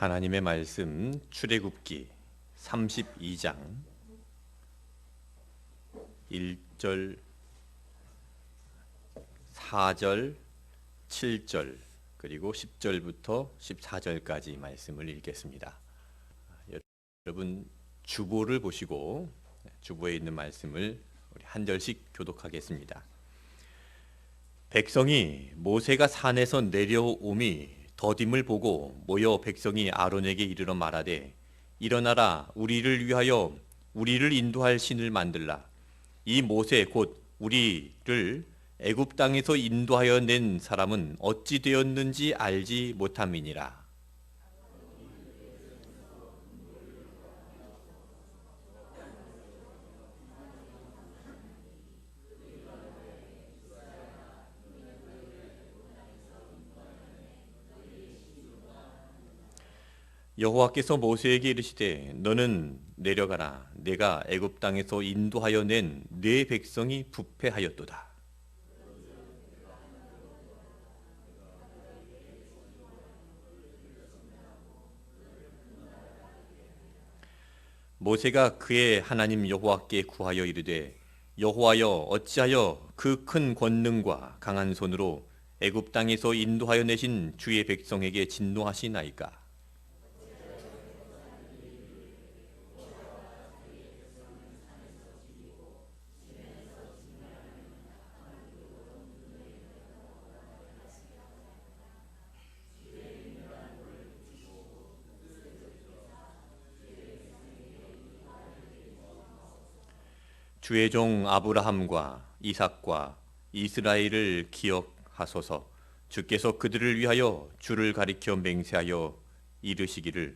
하나님의 말씀 출애굽기 32장 1절, 4절, 7절 그리고 10절부터 14절까지 말씀을 읽겠습니다. 여러분 주보를 보시고 주보에 있는 말씀을 우리 한 절씩 교독하겠습니다. 백성이 모세가 산에서 내려오미 더딤을 보고 모여 백성이 아론에게 이르러 말하되 일어나라 우리를 위하여 우리를 인도할 신을 만들라. 이 모세 곧 우리를 애굽 땅에서 인도하여 낸 사람은 어찌 되었는지 알지 못함이니라. 여호와께서 모세에게 이르시되 너는 내려가라. 내가 애굽 땅에서 인도하여 낸 네 백성이 부패하였도다. 모세가 그의 하나님 여호와께 구하여 이르되 여호와여 어찌하여 그 큰 권능과 강한 손으로 애굽 땅에서 인도하여 내신 주의 백성에게 진노하시나이까? 주의 종 아브라함과 이삭과 이스라엘을 기억하소서. 주께서 그들을 위하여 주를 가리켜 맹세하여 이르시기를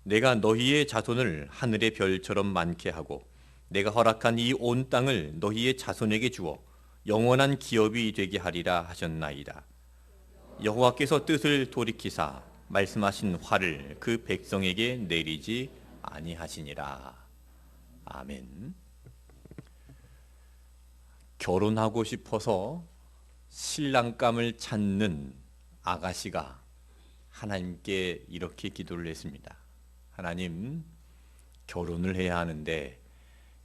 내가 너희의 자손을 하늘의 별처럼 많게 하고 내가 허락한 이 온 땅을 너희의 자손에게 주어 영원한 기업이 되게 하리라 하셨나이다. 여호와께서 뜻을 돌이키사 말씀하신 화를 그 백성에게 내리지 아니하시니라. 아멘. 결혼하고 싶어서 신랑감을 찾는 아가씨가 하나님께 이렇게 기도를 했습니다. 하나님, 결혼을 해야 하는데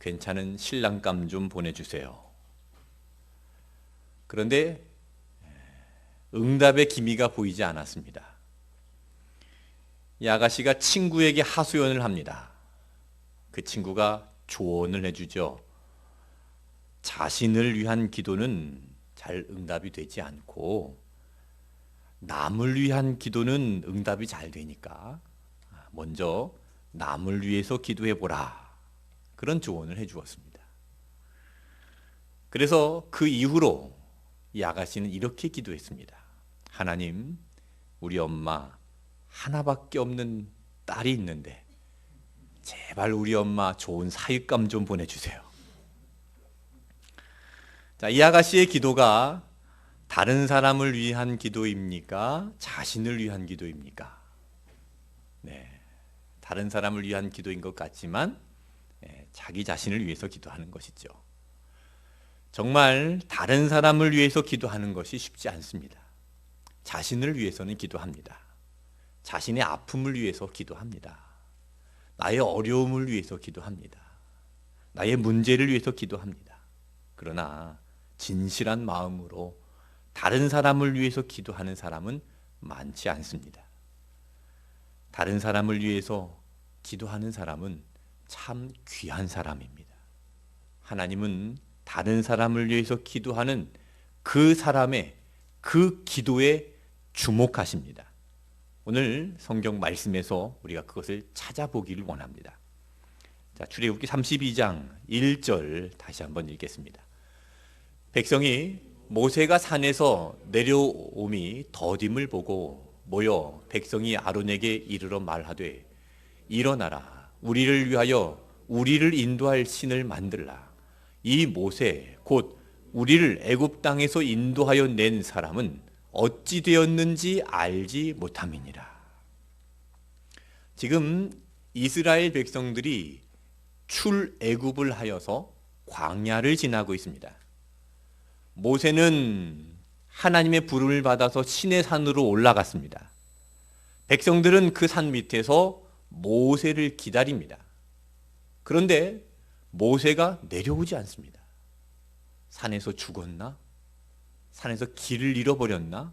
괜찮은 신랑감 좀 보내주세요. 그런데 응답의 기미가 보이지 않았습니다. 이 아가씨가 친구에게 하소연을 합니다. 그 친구가 조언을 해주죠. 자신을 위한 기도는 잘 응답이 되지 않고 남을 위한 기도는 응답이 잘 되니까 먼저 남을 위해서 기도해 보라. 그런 조언을 해 주었습니다. 그래서 그 이후로 이 아가씨는 이렇게 기도했습니다. 하나님, 우리 엄마 하나밖에 없는 딸이 있는데 제발 우리 엄마 좋은 사윗감 좀 보내주세요. 자, 이 아가씨의 기도가 다른 사람을 위한 기도입니까? 자신을 위한 기도입니까? 네, 다른 사람을 위한 기도인 것 같지만 자기 자신을 위해서 기도하는 것이죠. 정말 다른 사람을 위해서 기도하는 것이 쉽지 않습니다. 자신을 위해서는 기도합니다. 자신의 아픔을 위해서 기도합니다. 나의 어려움을 위해서 기도합니다. 나의 문제를 위해서 기도합니다. 그러나 진실한 마음으로 다른 사람을 위해서 기도하는 사람은 많지 않습니다. 다른 사람을 위해서 기도하는 사람은 참 귀한 사람입니다. 하나님은 다른 사람을 위해서 기도하는 그 사람의 그 기도에 주목하십니다. 오늘 성경 말씀에서 우리가 그것을 찾아보기를 원합니다. 자, 출애굽기 32장 1절 다시 한번 읽겠습니다. 백성이 모세가 산에서 내려오미 더딤을 보고 모여 백성이 아론에게 이르러 말하되 일어나라 우리를 위하여 우리를 인도할 신을 만들라. 이 모세 곧 우리를 애굽 땅에서 인도하여 낸 사람은 어찌 되었는지 알지 못함이니라. 지금 이스라엘 백성들이 출애굽을 하여서 광야를 지나고 있습니다. 모세는 하나님의 부름을 받아서 시내 산으로 올라갔습니다. 백성들은 그 산 밑에서 모세를 기다립니다. 그런데 모세가 내려오지 않습니다. 산에서 죽었나? 산에서 길을 잃어버렸나?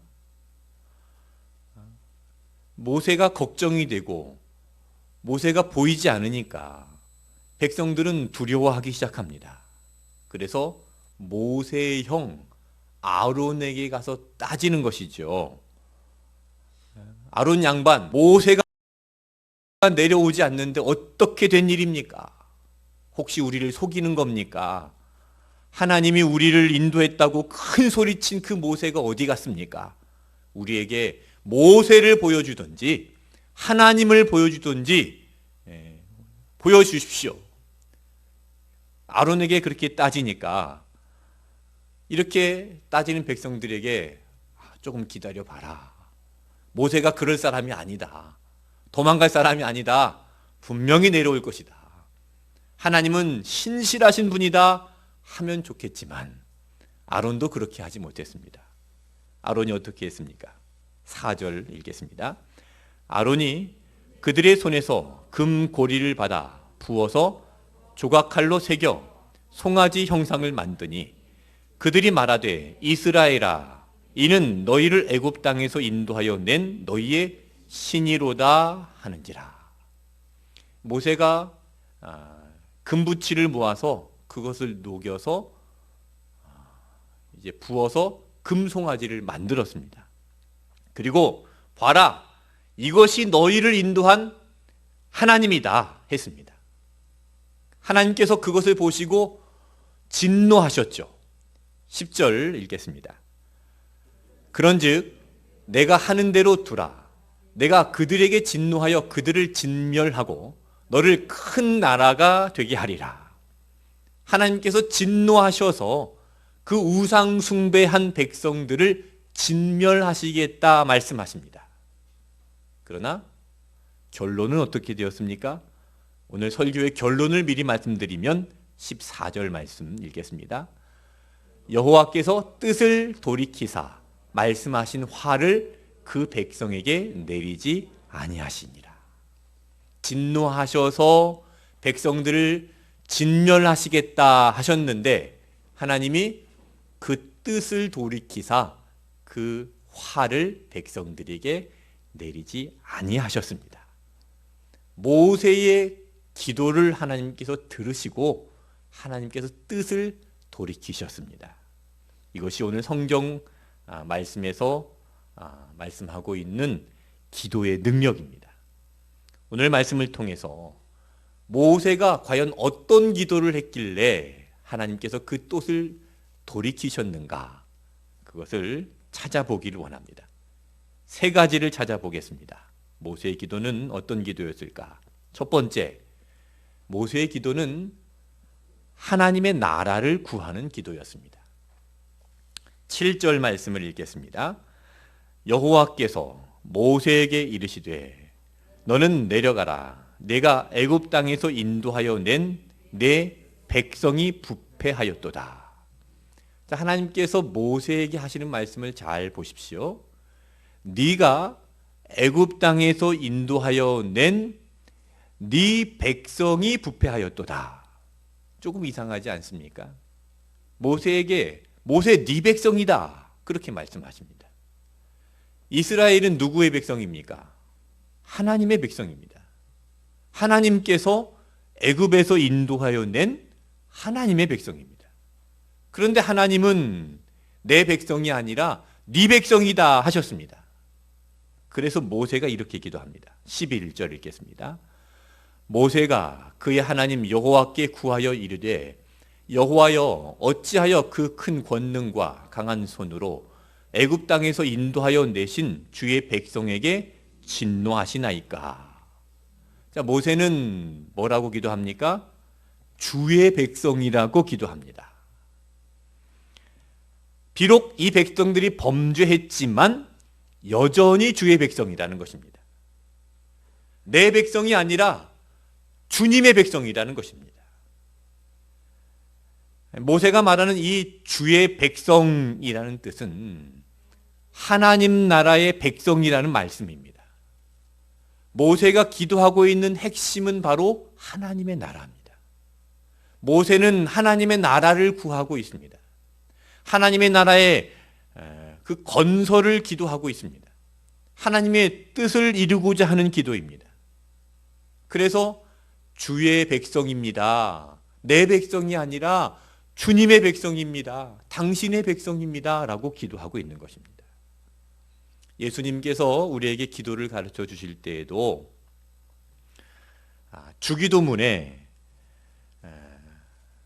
모세가 걱정이 되고 모세가 보이지 않으니까 백성들은 두려워하기 시작합니다. 그래서 모세의 형 아론에게 가서 따지는 것이죠. 아론 양반, 모세가 내려오지 않는데 어떻게 된 일입니까? 혹시 우리를 속이는 겁니까? 하나님이 우리를 인도했다고 큰 소리친 그 모세가 어디 갔습니까? 우리에게 모세를 보여주든지 하나님을 보여주든지 보여주십시오. 아론에게 그렇게 따지니까 이렇게 따지는 백성들에게 조금 기다려봐라. 모세가 그럴 사람이 아니다. 도망갈 사람이 아니다. 분명히 내려올 것이다. 하나님은 신실하신 분이다 하면 좋겠지만 아론도 그렇게 하지 못했습니다. 아론이 어떻게 했습니까? 4절 읽겠습니다. 아론이 그들의 손에서 금고리를 받아 부어서 조각칼로 새겨 송아지 형상을 만드니 그들이 말하되 이스라엘아 이는 너희를 애굽 땅에서 인도하여 낸 너희의 신이로다 하는지라. 모세가 금부치를 모아서 그것을 녹여서 이제 부어서 금송아지를 만들었습니다. 그리고 봐라 이것이 너희를 인도한 하나님이다 했습니다. 하나님께서 그것을 보시고 진노하셨죠. 10절 읽겠습니다. 그런즉 내가 하는 대로 두라. 내가 그들에게 진노하여 그들을 진멸하고 너를 큰 나라가 되게 하리라. 하나님께서 진노하셔서 그 우상 숭배한 백성들을 진멸하시겠다 말씀하십니다. 그러나 결론은 어떻게 되었습니까? 오늘 설교의 결론을 미리 말씀드리면 14절 말씀 읽겠습니다. 여호와께서 뜻을 돌이키사 말씀하신 화를 그 백성에게 내리지 아니하시니라. 진노하셔서 백성들을 진멸하시겠다 하셨는데 하나님이 그 뜻을 돌이키사 그 화를 백성들에게 내리지 아니하셨습니다. 모세의 기도를 하나님께서 들으시고 하나님께서 뜻을 돌이키셨습니다. 이것이 오늘 성경 말씀에서 말씀하고 있는 기도의 능력입니다. 오늘 말씀을 통해서 모세가 과연 어떤 기도를 했길래 하나님께서 그 뜻을 돌이키셨는가 그것을 찾아보기를 원합니다. 3가지를 찾아보겠습니다. 모세의 기도는 어떤 기도였을까? 첫 번째, 모세의 기도는 하나님의 나라를 구하는 기도였습니다. 7절 말씀을 읽겠습니다. 여호와께서 모세에게 이르시되 너는 내려가라. 내가 애굽 땅에서 인도하여 낸 내 백성이 부패하였도다. 자, 하나님께서 모세에게 하시는 말씀을 잘 보십시오. 네가 애굽 땅에서 인도하여 낸 네 백성이 부패하였도다. 조금 이상하지 않습니까? 모세에게 모세 네 백성이다 그렇게 말씀하십니다. 이스라엘은 누구의 백성입니까? 하나님의 백성입니다. 하나님께서 애굽에서 인도하여 낸 하나님의 백성입니다. 그런데 하나님은 내 백성이 아니라 네 백성이다 하셨습니다. 그래서 모세가 이렇게 기도합니다. 11절 읽겠습니다. 모세가 그의 하나님 여호와께 구하여 이르되 여호와여 어찌하여 그 큰 권능과 강한 손으로 애굽 땅에서 인도하여 내신 주의 백성에게 진노하시나이까. 자, 모세는 뭐라고 기도합니까? 주의 백성이라고 기도합니다. 비록 이 백성들이 범죄했지만 여전히 주의 백성이라는 것입니다. 내 백성이 아니라 주님의 백성이라는 것입니다. 모세가 말하는 이 주의 백성이라는 뜻은 하나님 나라의 백성이라는 말씀입니다. 모세가 기도하고 있는 핵심은 바로 하나님의 나라입니다. 모세는 하나님의 나라를 구하고 있습니다. 하나님의 나라의 그 건설을 기도하고 있습니다. 하나님의 뜻을 이루고자 하는 기도입니다. 그래서 주의 백성입니다. 내 백성이 아니라 주님의 백성입니다. 당신의 백성입니다. 라고 기도하고 있는 것입니다. 예수님께서 우리에게 기도를 가르쳐 주실 때에도 주기도문에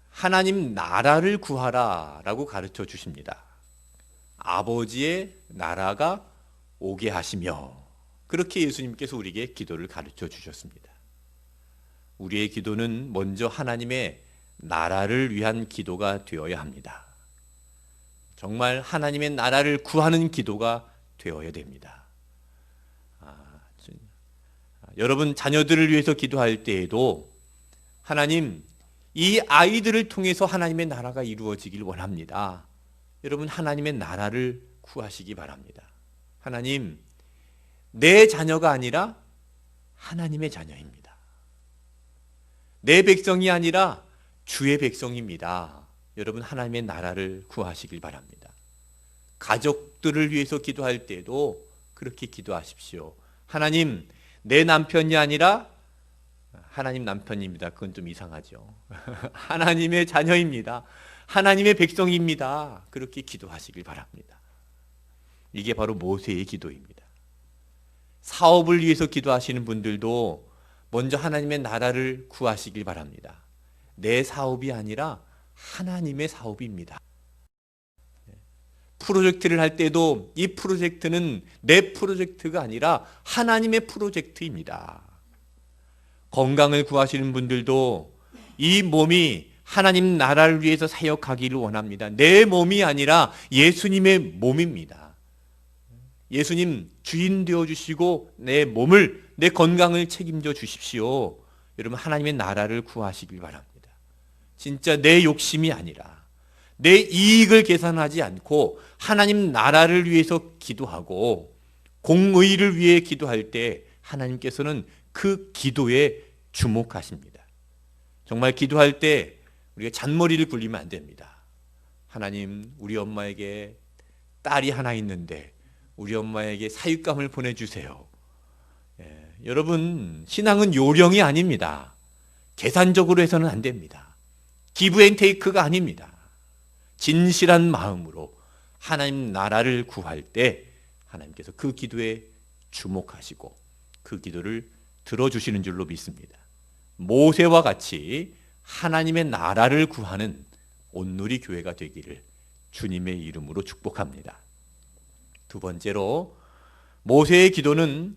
하나님 나라를 구하라 라고 가르쳐 주십니다. 아버지의 나라가 오게 하시며, 그렇게 예수님께서 우리에게 기도를 가르쳐 주셨습니다. 우리의 기도는 먼저 하나님의 나라를 위한 기도가 되어야 합니다. 정말 하나님의 나라를 구하는 기도가 되어야 됩니다. 여러분 자녀들을 위해서 기도할 때에도 하나님, 이 아이들을 통해서 하나님의 나라가 이루어지길 원합니다. 여러분 하나님의 나라를 구하시기 바랍니다. 하나님, 내 자녀가 아니라 하나님의 자녀입니다. 내 백성이 아니라 주의 백성입니다. 여러분 하나님의 나라를 구하시길 바랍니다. 가족들을 위해서 기도할 때도 그렇게 기도하십시오. 하나님, 내 남편이 아니라 하나님 남편입니다. 그건 좀 이상하죠. 하나님의 자녀입니다. 하나님의 백성입니다. 그렇게 기도하시길 바랍니다. 이게 바로 모세의 기도입니다. 사업을 위해서 기도하시는 분들도 먼저 하나님의 나라를 구하시길 바랍니다. 내 사업이 아니라 하나님의 사업입니다. 프로젝트를 할 때도 이 프로젝트는 내 프로젝트가 아니라 하나님의 프로젝트입니다. 건강을 구하시는 분들도 이 몸이 하나님 나라를 위해서 사역하기를 원합니다. 내 몸이 아니라 예수님의 몸입니다. 예수님 주인 되어주시고 내 몸을, 내 건강을 책임져 주십시오. 여러분 하나님의 나라를 구하시길 바랍니다. 진짜 내 욕심이 아니라 내 이익을 계산하지 않고 하나님 나라를 위해서 기도하고 공의를 위해 기도할 때 하나님께서는 그 기도에 주목하십니다. 정말 기도할 때 우리가 잔머리를 굴리면 안 됩니다. 하나님, 우리 엄마에게 딸이 하나 있는데 우리 엄마에게 사육감을 보내주세요. 여러분, 신앙은 요령이 아닙니다. 계산적으로 해서는 안 됩니다. 기브앤테이크가 아닙니다. 진실한 마음으로 하나님 나라를 구할 때 하나님께서 그 기도에 주목하시고 그 기도를 들어주시는 줄로 믿습니다. 모세와 같이 하나님의 나라를 구하는 온누리 교회가 되기를 주님의 이름으로 축복합니다. 두 번째로, 모세의 기도는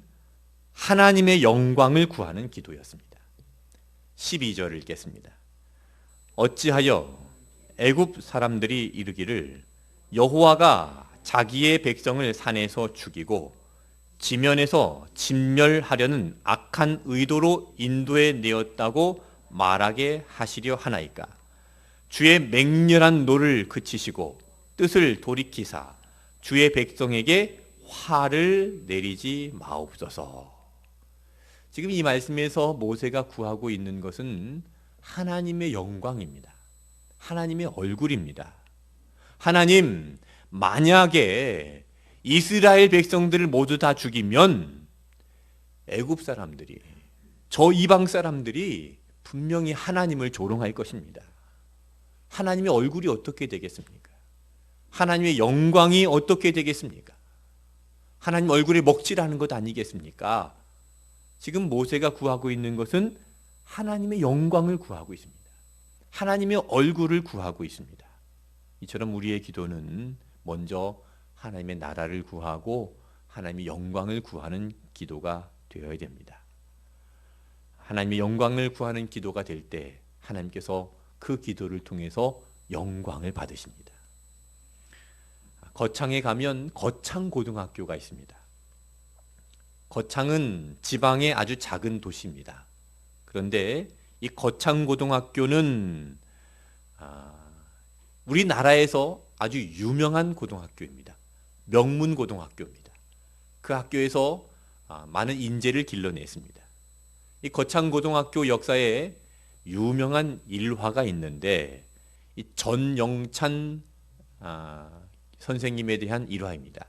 하나님의 영광을 구하는 기도였습니다. 12절을 읽겠습니다. 어찌하여 애굽 사람들이 이르기를 여호와가 자기의 백성을 산에서 죽이고 지면에서 진멸하려는 악한 의도로 인도해 내었다고 말하게 하시려 하나이까. 주의 맹렬한 노를 그치시고 뜻을 돌이키사 주의 백성에게 화를 내리지 마옵소서. 지금 이 말씀에서 모세가 구하고 있는 것은 하나님의 영광입니다. 하나님의 얼굴입니다. 하나님, 만약에 이스라엘 백성들을 모두 다 죽이면 애굽 사람들이, 저 이방 사람들이 분명히 하나님을 조롱할 것입니다. 하나님의 얼굴이 어떻게 되겠습니까? 하나님의 영광이 어떻게 되겠습니까? 하나님 얼굴에 먹칠하는 것 아니겠습니까? 지금 모세가 구하고 있는 것은 하나님의 영광을 구하고 있습니다. 하나님의 얼굴을 구하고 있습니다. 이처럼 우리의 기도는 먼저 하나님의 나라를 구하고 하나님의 영광을 구하는 기도가 되어야 됩니다. 하나님의 영광을 구하는 기도가 될 때 하나님께서 그 기도를 통해서 영광을 받으십니다. 거창에 가면 거창고등학교가 있습니다. 거창은 지방의 아주 작은 도시입니다. 그런데 이 거창고등학교는 우리나라에서 아주 유명한 고등학교입니다. 명문고등학교입니다. 그 학교에서 많은 인재를 길러냈습니다. 이 거창고등학교 역사에 유명한 일화가 있는데 이 전영찬 선생님에 대한 일화입니다.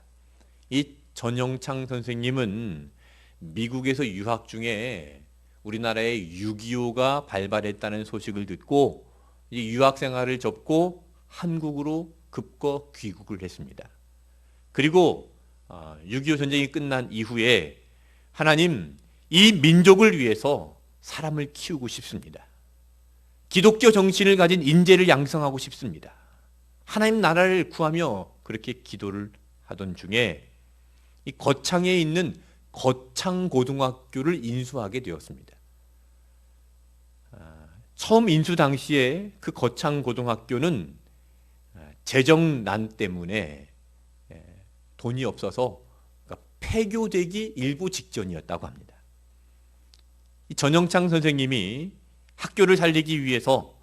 이 전영찬 선생님은 미국에서 유학 중에 우리나라에 6.25가 발발했다는 소식을 듣고 이 유학 생활을 접고 한국으로 급거 귀국을 했습니다. 그리고 6.25 전쟁이 끝난 이후에 하나님, 이 민족을 위해서 사람을 키우고 싶습니다. 기독교 정신을 가진 인재를 양성하고 싶습니다. 하나님 나라를 구하며 그렇게 기도를 하던 중에 이 거창에 있는 거창고등학교를 인수하게 되었습니다. 처음 인수 당시에 그 거창고등학교는 재정난 때문에 돈이 없어서 폐교되기 일부 직전이었다고 합니다. 이 전영창 선생님이 학교를 살리기 위해서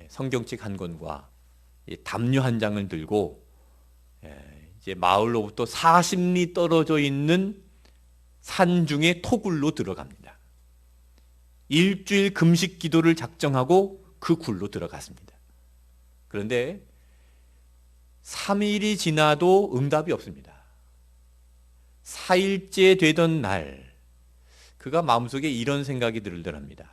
성경책 한 권과 담요 한 장을 들고 이제 마을로부터 40리 떨어져 있는 산중의 토굴로 들어갑니다. 일주일 금식 기도를 작정하고 그 굴로 들어갔습니다. 그런데 3일이 지나도 응답이 없습니다. 4일째 되던 날 그가 마음속에 이런 생각이 들더랍니다.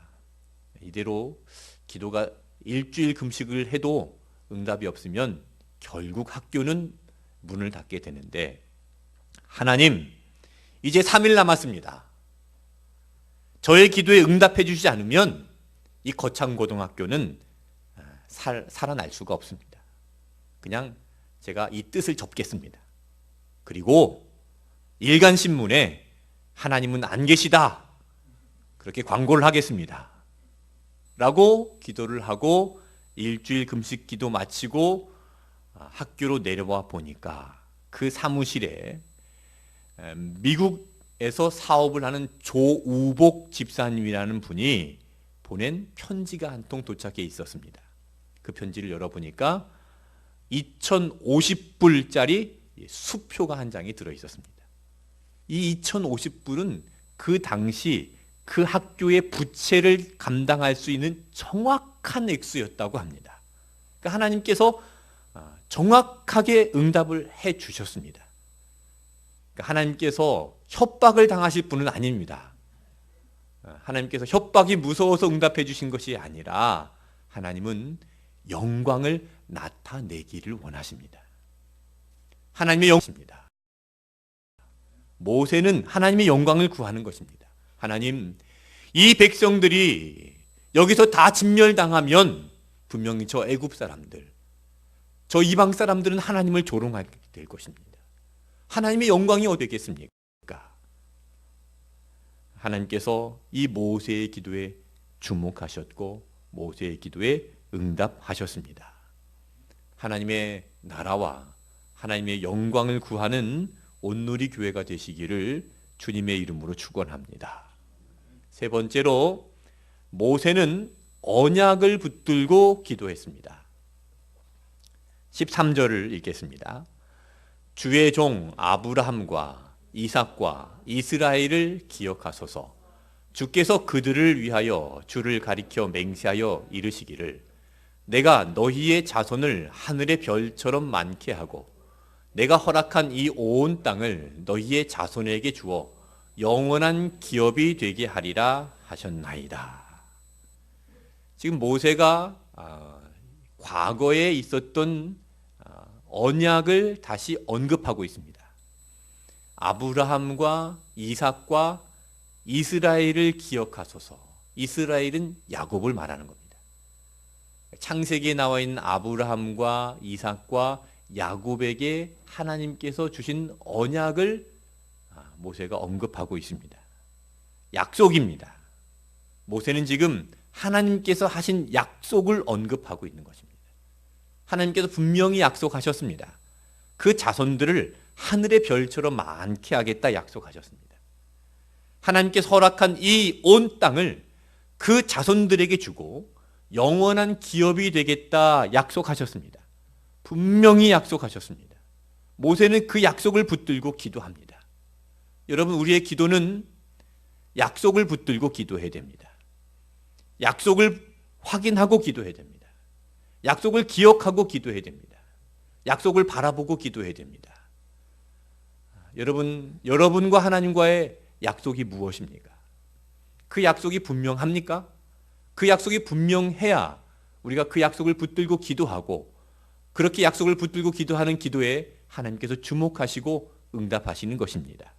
이대로 기도가 일주일 금식을 해도 응답이 없으면 결국 학교는 문을 닫게 되는데, 하나님, 이제 3일 남았습니다. 저의 기도에 응답해 주시지 않으면 이 거창고등학교는 살아날 수가 없습니다. 그냥 제가 이 뜻을 접겠습니다. 그리고 일간신문에 하나님은 안 계시다, 그렇게 광고를 하겠습니다. 라고 기도를 하고 일주일 금식 기도 마치고 학교로 내려와 보니까 그 사무실에 미국에서 사업을 하는 조우복 집사님이라는 분이 보낸 편지가 한 통 도착해 있었습니다. 그 편지를 열어보니까 2,050불짜리 수표가 한 장이 들어있었습니다. 이 2,050불은 그 당시 그 학교의 부채를 감당할 수 있는 정확한 액수였다고 합니다. 그러니까 하나님께서 정확하게 응답을 해 주셨습니다. 그러니까 하나님께서 협박을 당하실 분은 아닙니다. 하나님께서 협박이 무서워서 응답해 주신 것이 아니라 하나님은 영광을 나타내기를 원하십니다. 하나님의 영광입니다. 모세는 하나님의 영광을 구하는 것입니다. 하나님, 이 백성들이 여기서 다 진멸당하면 분명히 저 애굽 사람들, 저 이방 사람들은 하나님을 조롱하게 될 것입니다. 하나님의 영광이 어디겠습니까? 하나님께서 이 모세의 기도에 주목하셨고 모세의 기도에 응답하셨습니다. 하나님의 나라와 하나님의 영광을 구하는 온누리 교회가 되시기를 주님의 이름으로 축원합니다. 세 번째로, 모세는 언약을 붙들고 기도했습니다. 13절을 읽겠습니다. 주의 종 아브라함과 이삭과 이스라엘을 기억하소서. 주께서 그들을 위하여 주를 가리켜 맹세하여 이르시기를 내가 너희의 자손을 하늘의 별처럼 많게 하고 내가 허락한 이 온 땅을 너희의 자손에게 주어 영원한 기업이 되게 하리라 하셨나이다. 지금 모세가 과거에 있었던 언약을 다시 언급하고 있습니다. 아브라함과 이삭과 이스라엘을 기억하소서. 이스라엘은 야곱을 말하는 겁니다. 창세기에 나와 있는 아브라함과 이삭과 야곱에게 하나님께서 주신 언약을 모세가 언급하고 있습니다. 약속입니다. 모세는 지금 하나님께서 하신 약속을 언급하고 있는 것입니다. 하나님께서 분명히 약속하셨습니다. 그 자손들을 하늘의 별처럼 많게 하겠다 약속하셨습니다. 하나님께서 허락한 이 온 땅을 그 자손들에게 주고 영원한 기업이 되겠다 약속하셨습니다. 분명히 약속하셨습니다. 모세는 그 약속을 붙들고 기도합니다. 여러분, 우리의 기도는 약속을 붙들고 기도해야 됩니다. 약속을 확인하고 기도해야 됩니다. 약속을 기억하고 기도해야 됩니다. 약속을 바라보고 기도해야 됩니다. 여러분과 하나님과의 약속이 무엇입니까? 그 약속이 분명합니까? 그 약속이 분명해야 우리가 그 약속을 붙들고 기도하고, 그렇게 약속을 붙들고 기도하는 기도에 하나님께서 주목하시고 응답하시는 것입니다.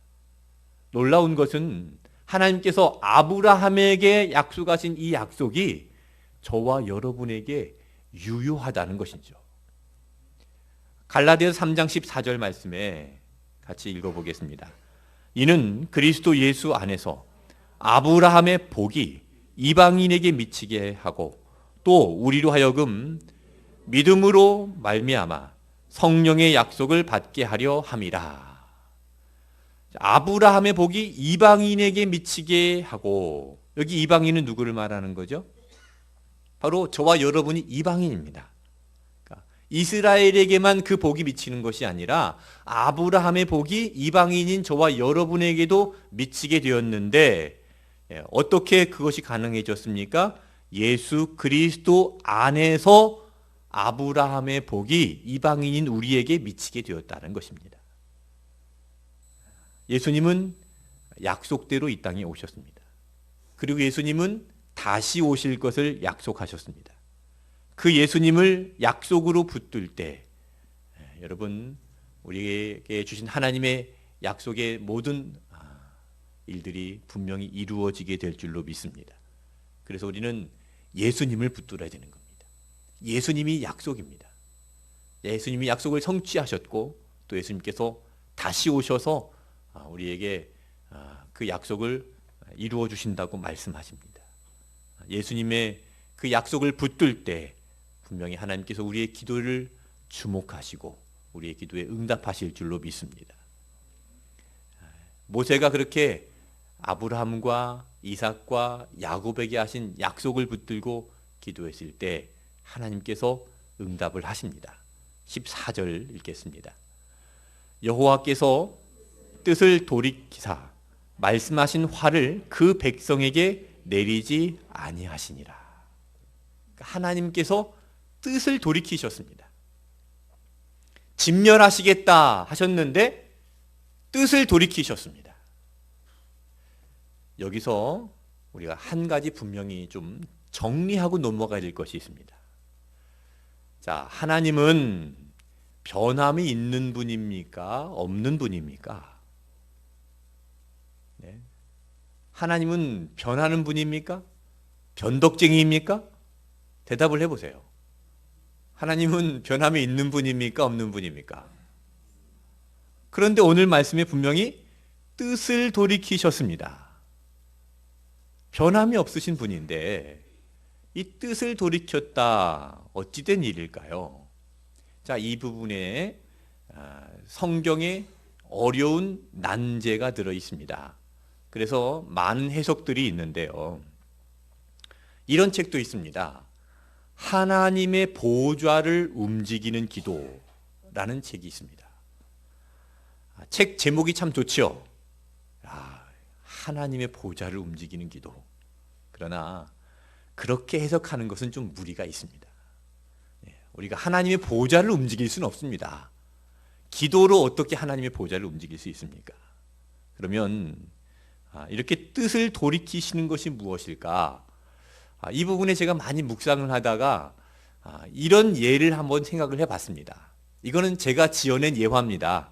놀라운 것은 하나님께서 아브라함에게 약속하신 이 약속이 저와 여러분에게 유효하다는 것이죠. 갈라디아서 3장 14절 말씀에 같이 읽어보겠습니다. 이는 그리스도 예수 안에서 아브라함의 복이 이방인에게 미치게 하고 또 우리로 하여금 믿음으로 말미암아 성령의 약속을 받게 하려 함이라. 아브라함의 복이 이방인에게 미치게 하고, 여기 이방인은 누구를 말하는 거죠? 바로 저와 여러분이 이방인입니다. 그러니까 이스라엘에게만 그 복이 미치는 것이 아니라 아브라함의 복이 이방인인 저와 여러분에게도 미치게 되었는데, 어떻게 그것이 가능해졌습니까? 예수 그리스도 안에서 아브라함의 복이 이방인인 우리에게 미치게 되었다는 것입니다. 예수님은 약속대로 이 땅에 오셨습니다. 그리고 예수님은 다시 오실 것을 약속하셨습니다. 그 예수님을 약속으로 붙들 때 여러분, 우리에게 주신 하나님의 약속의 모든 일들이 분명히 이루어지게 될 줄로 믿습니다. 그래서 우리는 예수님을 붙들어야 되는 겁니다. 예수님이 약속입니다. 예수님이 약속을 성취하셨고 또 예수님께서 다시 오셔서 우리에게 그 약속을 이루어 주신다고 말씀하십니다. 예수님의 그 약속을 붙들 때 분명히 하나님께서 우리의 기도를 주목하시고 우리의 기도에 응답하실 줄로 믿습니다. 모세가 그렇게 아브라함과 이삭과 야곱에게 하신 약속을 붙들고 기도했을 때 하나님께서 응답을 하십니다. 14절 읽겠습니다. 여호와께서 뜻을 돌이키사 말씀하신 화를 그 백성에게 내리지 아니하시니라. 하나님께서 뜻을 돌이키셨습니다. 진멸하시겠다 하셨는데 뜻을 돌이키셨습니다. 여기서 우리가 한 가지 분명히 좀 정리하고 넘어가야 될 것이 있습니다. 자, 하나님은 변함이 있는 분입니까? 없는 분입니까? 네. 하나님은 변하는 분입니까? 변덕쟁이입니까? 대답을 해보세요. 하나님은 변함이 있는 분입니까? 없는 분입니까? 그런데 오늘 말씀에 분명히 뜻을 돌이키셨습니다. 변함이 없으신 분인데 이 뜻을 돌이켰다. 어찌된 일일까요? 자, 이 부분에 성경에 어려운 난제가 들어 있습니다. 그래서 많은 해석들이 있는데요. 이런 책도 있습니다. 하나님의 보좌를 움직이는 기도라는 책이 있습니다. 책 제목이 참 좋지요. 하나님의 보좌를 움직이는 기도. 그러나 그렇게 해석하는 것은 좀 무리가 있습니다. 우리가 하나님의 보좌를 움직일 수는 없습니다. 기도로 어떻게 하나님의 보좌를 움직일 수 있습니까? 그러면 이렇게 뜻을 돌이키시는 것이 무엇일까? 이 부분에 제가 많이 묵상을 하다가 이런 예를 한번 생각을 해봤습니다. 이거는 제가 지어낸 예화입니다.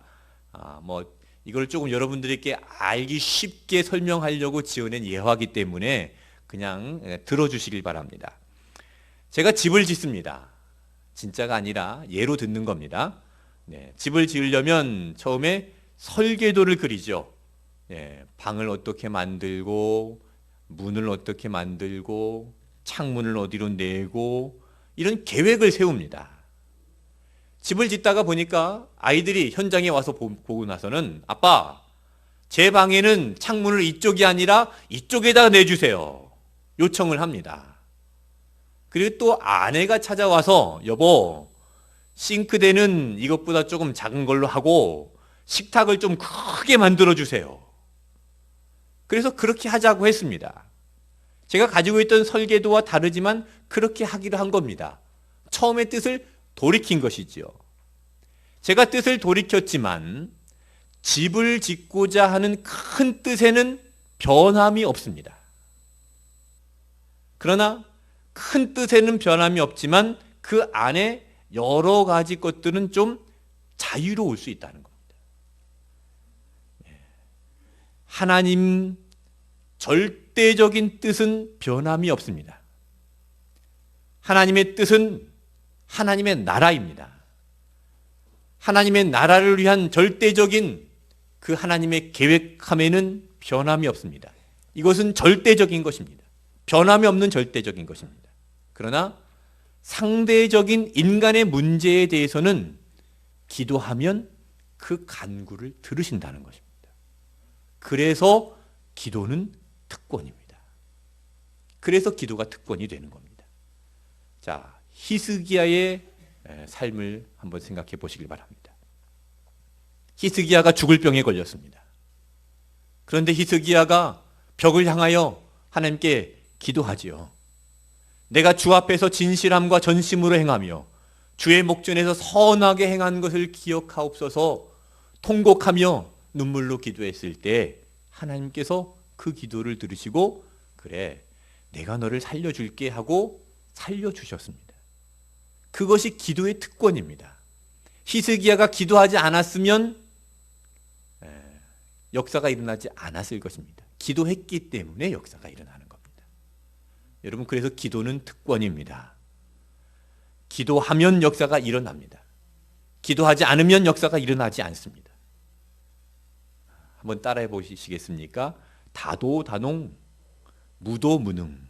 이걸 조금 여러분들에게 알기 쉽게 설명하려고 지어낸 예화이기 때문에 그냥 들어주시길 바랍니다. 제가 집을 짓습니다. 진짜가 아니라 예로 듣는 겁니다. 집을 지으려면 처음에 설계도를 그리죠. 방을 어떻게 만들고 문을 어떻게 만들고 창문을 어디로 내고 이런 계획을 세웁니다. 집을 짓다가 보니까 아이들이 현장에 와서 보고 나서는 아빠, 제 방에는 창문을 이쪽이 아니라 이쪽에다 내주세요. 요청을 합니다. 그리고 또 아내가 찾아와서 여보, 싱크대는 이것보다 조금 작은 걸로 하고 식탁을 좀 크게 만들어 주세요. 그래서 그렇게 하자고 했습니다. 제가 가지고 있던 설계도와 다르지만 그렇게 하기로 한 겁니다. 처음의 뜻을 돌이킨 것이지요. 제가 뜻을 돌이켰지만 집을 짓고자 하는 큰 뜻에는 변함이 없습니다. 그러나 큰 뜻에는 변함이 없지만 그 안에 여러 가지 것들은 좀 자유로울 수 있다는 겁니다. 하나님 절대적인 뜻은 변함이 없습니다. 하나님의 뜻은 하나님의 나라입니다. 하나님의 나라를 위한 절대적인 그 하나님의 계획함에는 변함이 없습니다. 이것은 절대적인 것입니다. 변함이 없는 절대적인 것입니다. 그러나 상대적인 인간의 문제에 대해서는 기도하면 그 간구를 들으신다는 것입니다. 그래서 기도는 특권입니다. 그래서 기도가 특권이 되는 겁니다. 자, 히스기야의 삶을 한번 생각해 보시길 바랍니다. 히스기야가 죽을 병에 걸렸습니다. 그런데 히스기야가 벽을 향하여 하나님께 기도하지요. 내가 주 앞에서 진실함과 전심으로 행하며 주의 목전에서 선하게 행한 것을 기억하옵소서 통곡하며 눈물로 기도했을 때 하나님께서 그 기도를 들으시고 그래 내가 너를 살려줄게 하고 살려주셨습니다. 그것이 기도의 특권입니다. 히스기야가 기도하지 않았으면 역사가 일어나지 않았을 것입니다. 기도했기 때문에 역사가 일어나는 겁니다. 여러분 그래서 기도는 특권입니다. 기도하면 역사가 일어납니다. 기도하지 않으면 역사가 일어나지 않습니다. 한번 따라해 보시겠습니까? 다도다농 무도무능.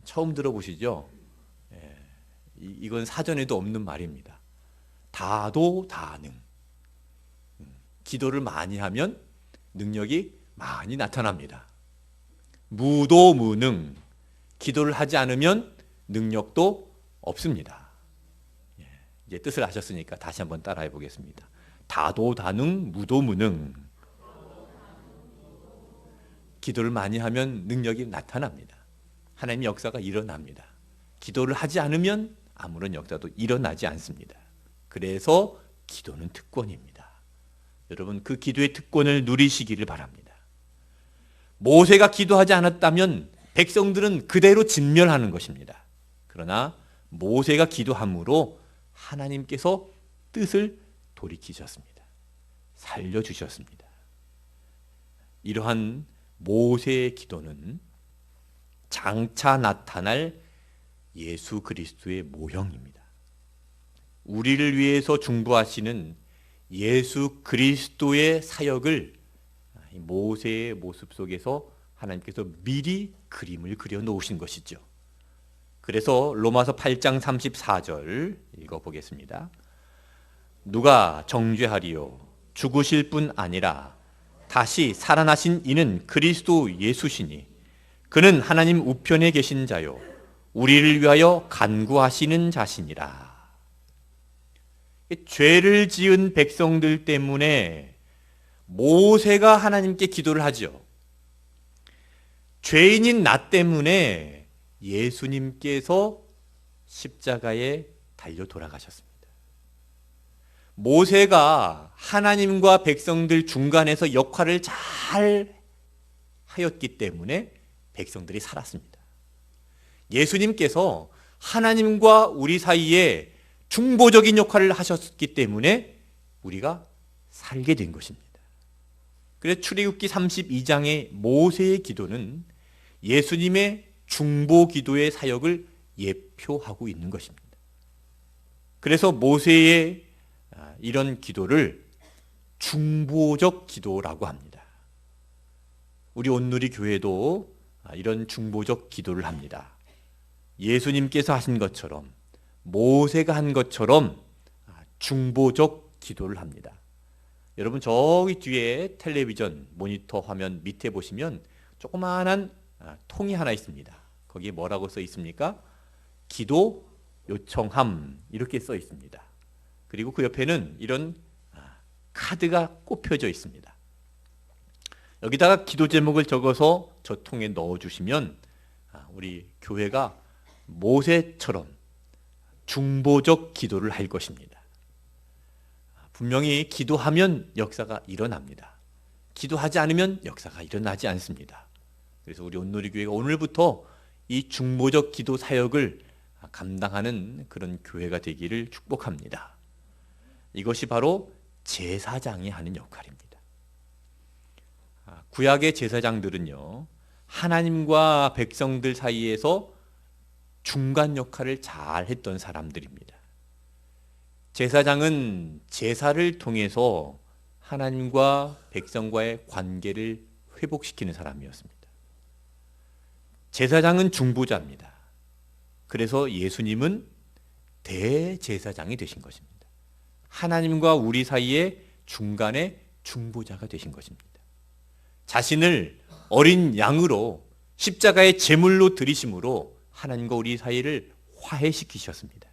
처음 들어보시죠? 이건 사전에도 없는 말입니다. 다도다능. 기도를 많이 하면 능력이 많이 나타납니다. 무도무능. 기도를 하지 않으면 능력도 없습니다. 이제 뜻을 아셨으니까 다시 한번 따라해 보겠습니다. 다도다능 무도무능. 기도를 많이 하면 능력이 나타납니다. 하나님의 역사가 일어납니다. 기도를 하지 않으면 아무런 역사도 일어나지 않습니다. 그래서 기도는 특권입니다. 여러분 그 기도의 특권을 누리시기를 바랍니다. 모세가 기도하지 않았다면 백성들은 그대로 진멸하는 것입니다. 그러나 모세가 기도함으로 하나님께서 뜻을 돌이키셨습니다. 살려주셨습니다. 이러한 모세의 기도는 장차 나타날 예수 그리스도의 모형입니다. 우리를 위해서 중보하시는 예수 그리스도의 사역을 모세의 모습 속에서 하나님께서 미리 그림을 그려 놓으신 것이죠. 그래서 로마서 8장 34절 읽어보겠습니다. 누가 정죄하리요? 죽으실 뿐 아니라 다시 살아나신 이는 그리스도 예수시니 그는 하나님 우편에 계신 자요 우리를 위하여 간구하시는 자시니라. 죄를 지은 백성들 때문에 모세가 하나님께 기도를 하죠. 죄인인 나 때문에 예수님께서 십자가에 달려 돌아가셨습니다. 모세가 하나님과 백성들 중간에서 역할을 잘 하였기 때문에 백성들이 살았습니다. 예수님께서 하나님과 우리 사이에 중보적인 역할을 하셨기 때문에 우리가 살게 된 것입니다. 그래서 출애굽기 32장의 모세의 기도는 예수님의 중보 기도의 사역을 예표하고 있는 것입니다. 그래서 모세의 이런 기도를 중보적 기도라고 합니다. 우리 온누리 교회도 이런 중보적 기도를 합니다. 예수님께서 하신 것처럼 모세가 한 것처럼 중보적 기도를 합니다. 여러분 저기 뒤에 텔레비전 모니터 화면 밑에 보시면 조그마한 통이 하나 있습니다. 거기에 뭐라고 써 있습니까? 기도 요청함 이렇게 써 있습니다. 그리고 그 옆에는 이런 카드가 꼽혀져 있습니다. 여기다가 기도 제목을 적어서 저 통에 넣어주시면 우리 교회가 모세처럼 중보적 기도를 할 것입니다. 분명히 기도하면 역사가 일어납니다. 기도하지 않으면 역사가 일어나지 않습니다. 그래서 우리 온누리교회가 오늘부터 이 중보적 기도 사역을 감당하는 그런 교회가 되기를 축복합니다. 이것이 바로 제사장이 하는 역할입니다. 구약의 제사장들은요, 하나님과 백성들 사이에서 중간 역할을 잘 했던 사람들입니다. 제사장은 제사를 통해서 하나님과 백성과의 관계를 회복시키는 사람이었습니다. 제사장은 중보자입니다. 그래서 예수님은 대제사장이 되신 것입니다. 하나님과 우리 사이의 중간에 중보자가 되신 것입니다. 자신을 어린 양으로 십자가의 제물로 드리심으로 하나님과 우리 사이를 화해시키셨습니다.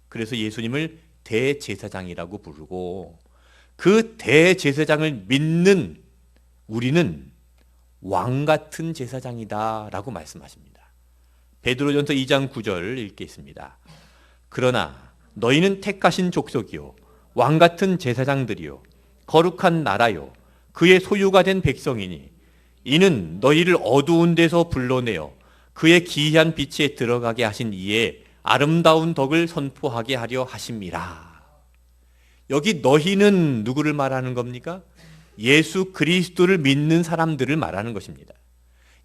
그래서 예수님을 대제사장이라고 부르고, 그 대제사장을 믿는 우리는 왕 같은 제사장이다 라고 말씀하십니다. 베드로전서 2장 9절 읽겠습니다. 그러나 너희는 택하신 족속이요 왕 같은 제사장들이요 거룩한 나라요 그의 소유가 된 백성이니 이는 너희를 어두운 데서 불러내어 그의 기이한 빛에 들어가게 하신 이에 아름다운 덕을 선포하게 하려 하심이라. 여기 너희는 누구를 말하는 겁니까? 예수 그리스도를 믿는 사람들을 말하는 것입니다.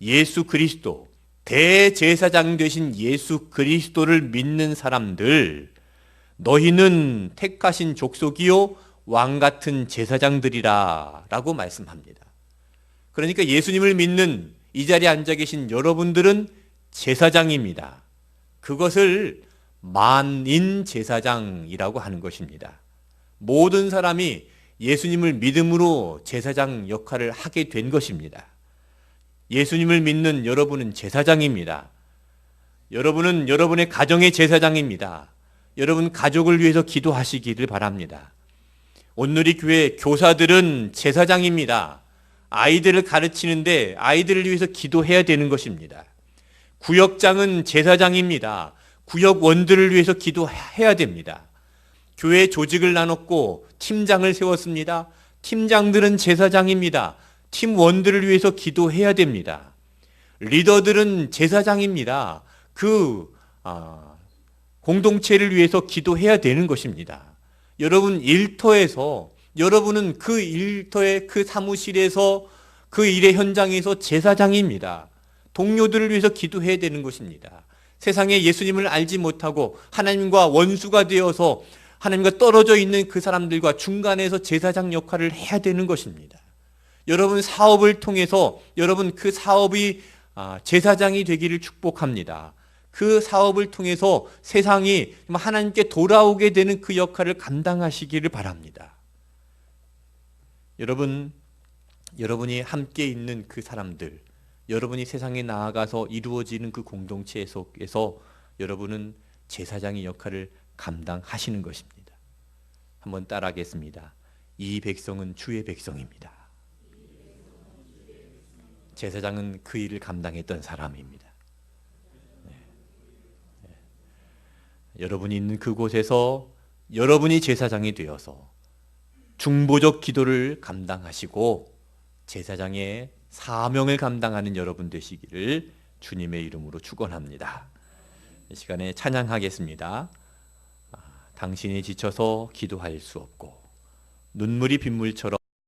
예수 그리스도, 대제사장 되신 예수 그리스도를 믿는 사람들, 너희는 택하신 족속이요 왕 같은 제사장들이라 라고 말씀합니다. 그러니까 예수님을 믿는 이 자리에 앉아 계신 여러분들은 제사장입니다. 그것을 만인 제사장이라고 하는 것입니다. 모든 사람이 예수님을 믿음으로 제사장 역할을 하게 된 것입니다. 예수님을 믿는 여러분은 제사장입니다. 여러분은 여러분의 가정의 제사장입니다. 여러분 가족을 위해서 기도하시기를 바랍니다. 온누리 교회 교사들은 제사장입니다. 아이들을 가르치는데 아이들을 위해서 기도해야 되는 것입니다. 구역장은 제사장입니다. 구역원들을 위해서 기도해야 됩니다. 교회 조직을 나눴고 팀장을 세웠습니다. 팀장들은 제사장입니다. 팀원들을 위해서 기도해야 됩니다. 리더들은 제사장입니다. 공동체를 위해서 기도해야 되는 것입니다. 여러분 일터에서, 여러분은 그 일터의 그 사무실에서, 그 일의 현장에서 제사장입니다. 동료들을 위해서 기도해야 되는 것입니다. 세상에 예수님을 알지 못하고 하나님과 원수가 되어서 하나님과 떨어져 있는 그 사람들과 중간에서 제사장 역할을 해야 되는 것입니다. 여러분 사업을 통해서 여러분 그 사업이 제사장이 되기를 축복합니다. 그 사업을 통해서 세상이 하나님께 돌아오게 되는 그 역할을 감당하시기를 바랍니다. 여러분이 함께 있는 그 사람들, 여러분이 세상에 나아가서 이루어지는 그 공동체 속에서 여러분은 제사장의 역할을 감당하시는 것입니다. 한번 따라하겠습니다. 이 백성은 주의 백성입니다. 제사장은 그 일을 감당했던 사람입니다. 여러분이 있는 그곳에서 여러분이 제사장이 되어서 중보적 기도를 감당하시고 제사장의 사명을 감당하는 여러분 되시기를 주님의 이름으로 축원합니다. 이 시간에 찬양하겠습니다. 당신이 지쳐서 기도할 수 없고 눈물이 빗물처럼